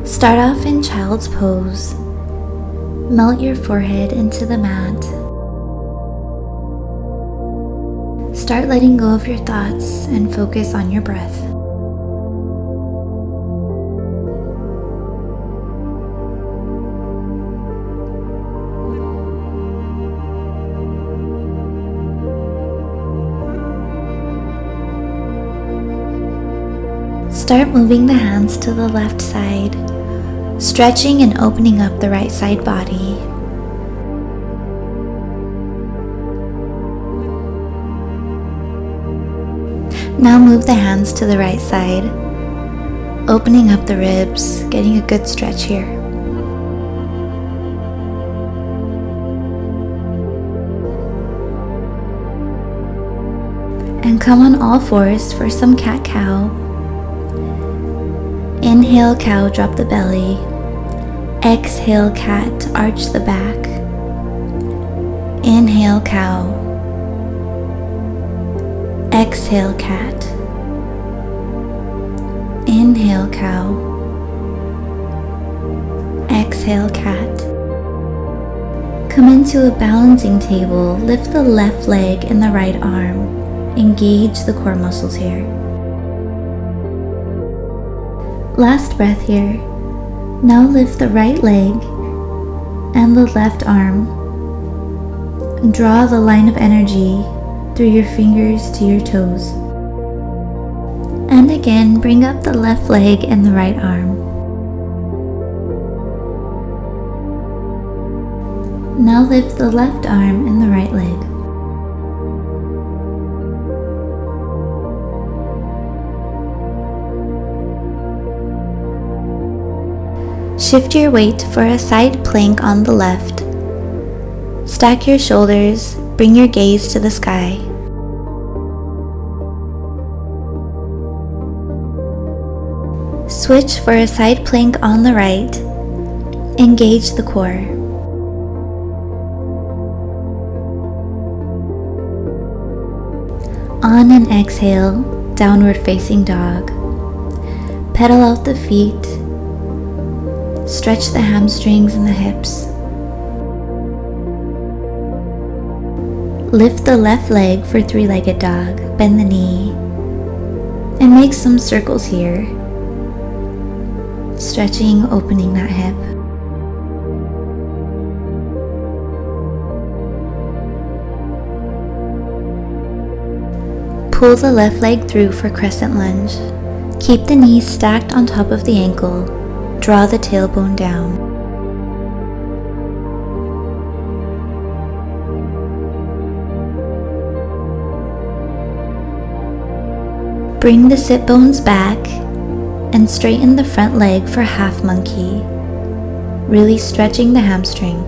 Start off in child's pose. Melt your forehead into the mat. Start letting go of your thoughts and focus on your breath. Start moving the hands to the left side, stretching and opening up the right side body. Now move the hands to the right side, opening up the ribs, getting a good stretch here. And come on all fours for some cat-cow. Inhale cow, drop the belly. Exhale cat, arch the back. Inhale cow. Exhale cat. Inhale cow. Exhale cat. Come into a balancing table. Lift the left leg and the right arm. Engage the core muscles here. Last breath here. Now lift the right leg and the left arm. Draw the line of energy through your fingers to your toes. And again, bring up the left leg and the right arm. Now lift the left arm and the right leg. Shift your weight for a side plank on the left. Stack your shoulders, bring your gaze to the sky. Switch for a side plank on the right. Engage the core. On an exhale, downward facing dog. Pedal out the feet. Stretch the hamstrings and the hips. Lift the left leg for three-legged dog. Bend the knee. And make some circles here. Stretching, opening that hip. Pull the left leg through for crescent lunge. Keep the knees stacked on top of the ankle. Draw the tailbone down. Bring the sit bones back and straighten the front leg for half monkey, really stretching the hamstring.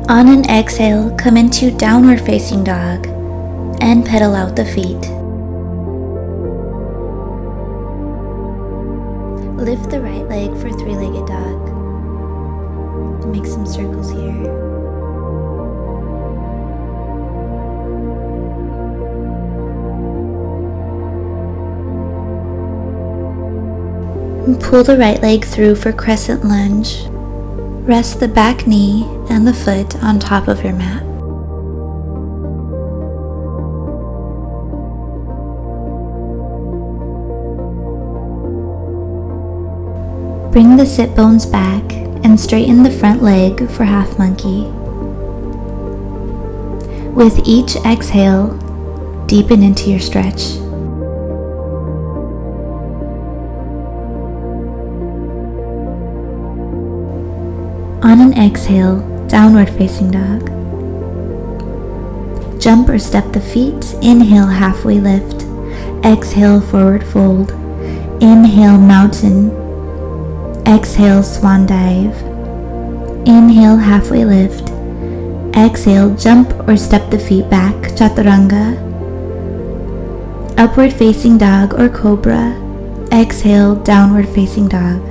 On an exhale, come into downward facing dog and pedal out the feet. Lift the right leg for three-legged dog. Make some circles here. And pull the right leg through for crescent lunge. Rest the back knee and the foot on top of your mat. Bring the sit bones back and straighten the front leg for half monkey. With each exhale, deepen into your stretch. On an exhale, downward facing dog. Jump or step the feet. Inhale, halfway lift. Exhale, forward fold. Inhale, mountain. Exhale, swan dive. Inhale, halfway lift. Exhale, jump or step the feet back, chaturanga. Upward facing dog or cobra. Exhale, downward facing dog.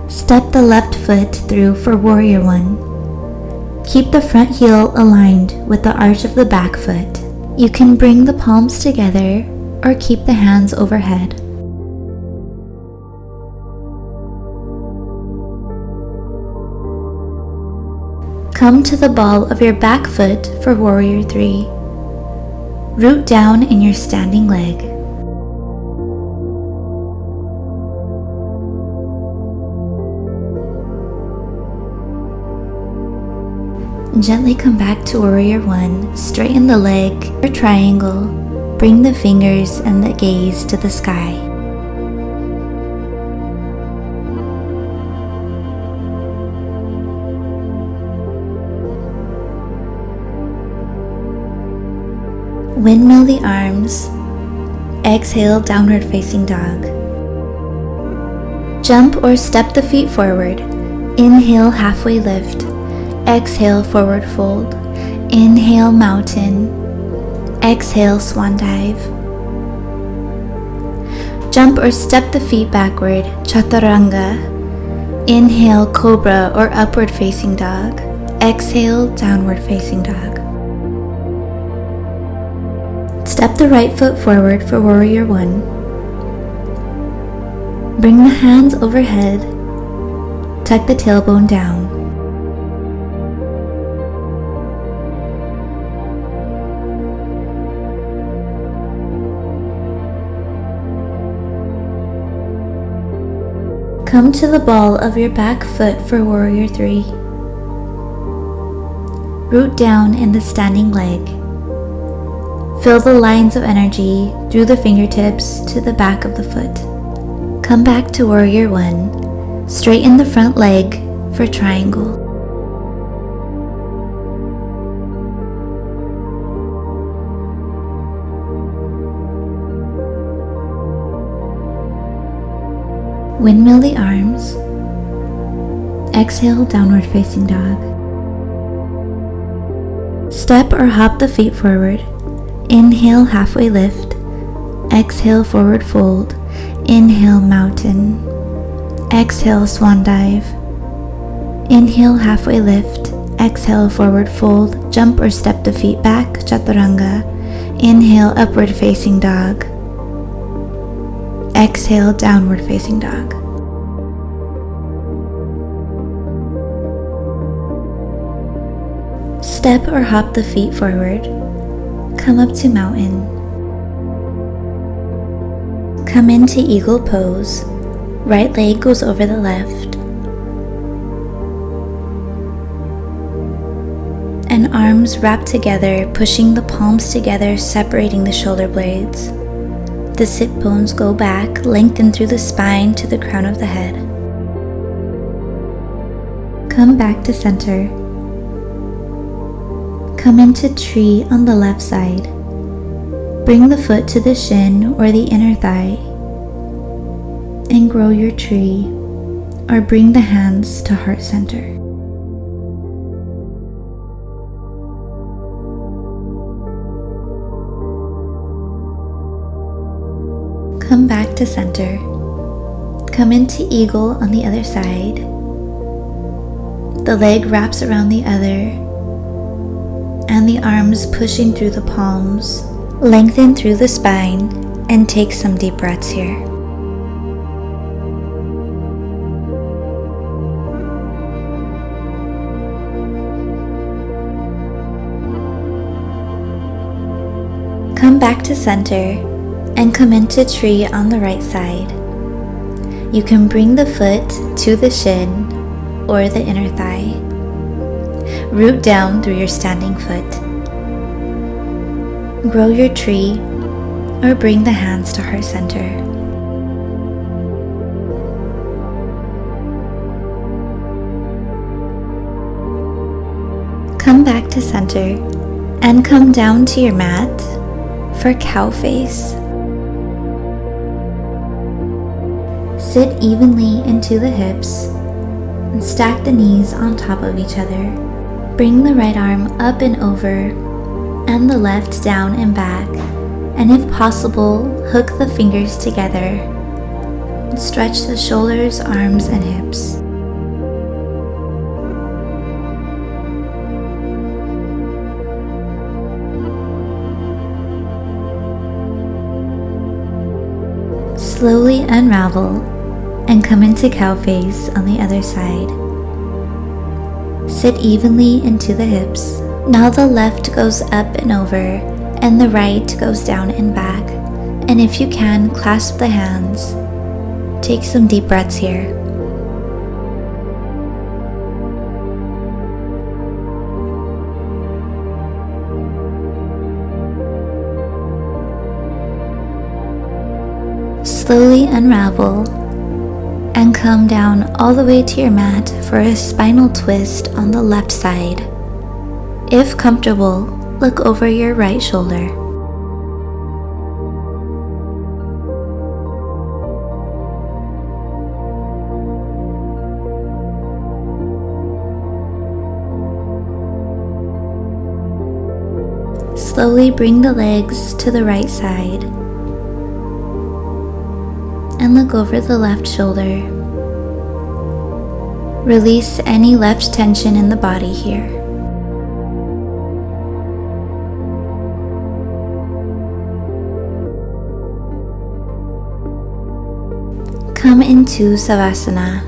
Step the left foot through for warrior one. Keep the front heel aligned with the arch of the back foot. You can bring the palms together or keep the hands overhead. Come to the ball of your back foot for Warrior 3. Root down in your standing leg. Gently come back to Warrior 1, straighten the leg or triangle, bring the fingers and the gaze to the sky. Windmill the arms, exhale downward facing dog. Jump or step the feet forward, inhale halfway lift. Exhale, forward fold. Inhale, mountain. Exhale, swan dive. Jump or step the feet backward, chaturanga. Inhale, cobra or upward facing dog. Exhale, downward facing dog. Step the right foot forward for Warrior 1. Bring the hands overhead. Tuck the tailbone down. Come to the ball of your back foot for Warrior 3. Root down in the standing leg. Feel the lines of energy through the fingertips to the back of the foot. Come back to Warrior 1. Straighten the front leg for triangle. Windmill the arms. Exhale, downward facing dog. Step or hop the feet forward. Inhale, halfway lift. Exhale, forward fold. Inhale, mountain. Exhale, swan dive. Inhale, halfway lift. Exhale, forward fold. Jump or step the feet back, chaturanga. Inhale, upward facing dog. Exhale, downward facing dog. Step or hop the feet forward. Come up to mountain. Come into eagle pose. Right leg goes over the left. And arms wrap together, pushing the palms together, separating the shoulder blades. The sit bones go back, lengthen through the spine to the crown of the head. Come back to center. Come into tree on the left side. Bring the foot to the shin or the inner thigh. And grow your tree, or bring the hands to heart center. Come back to center. Come into eagle on the other side. The leg wraps around the other, and the arms pushing through the palms. Lengthen through the spine and take some deep breaths here. Come back to center and come into tree on the right side. You can bring the foot to the shin or the inner thigh. Root down through your standing foot. Grow your tree or bring the hands to heart center. Come back to center and come down to your mat for cow face. Sit evenly into the hips and stack the knees on top of each other. Bring the right arm up and over and the left down and back, and if possible, hook the fingers together. Stretch the shoulders, arms, and hips. Slowly unravel and come into cow face on the other side. Sit evenly into the hips. Now the left goes up and over and the right goes down and back. And if you can, clasp the hands. Take some deep breaths here. Slowly unravel and come down all the way to your mat for a spinal twist on the left side. If comfortable, look over your right shoulder. Slowly bring the legs to the right side and look over the left shoulder. Release any left tension in the body here. Come into Savasana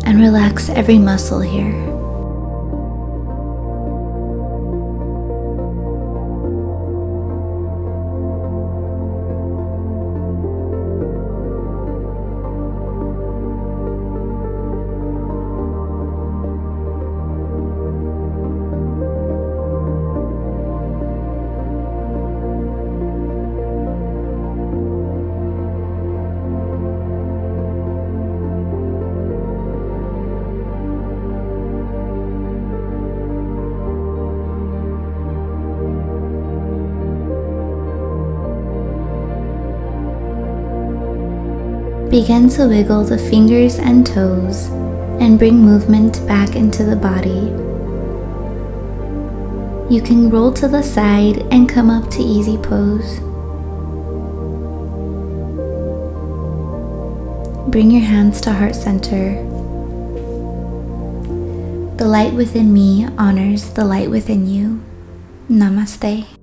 and relax every muscle here. Begin to wiggle the fingers and toes and bring movement back into the body. You can roll to the side and come up to easy pose. Bring your hands to heart center. The light within me honors the light within you. Namaste.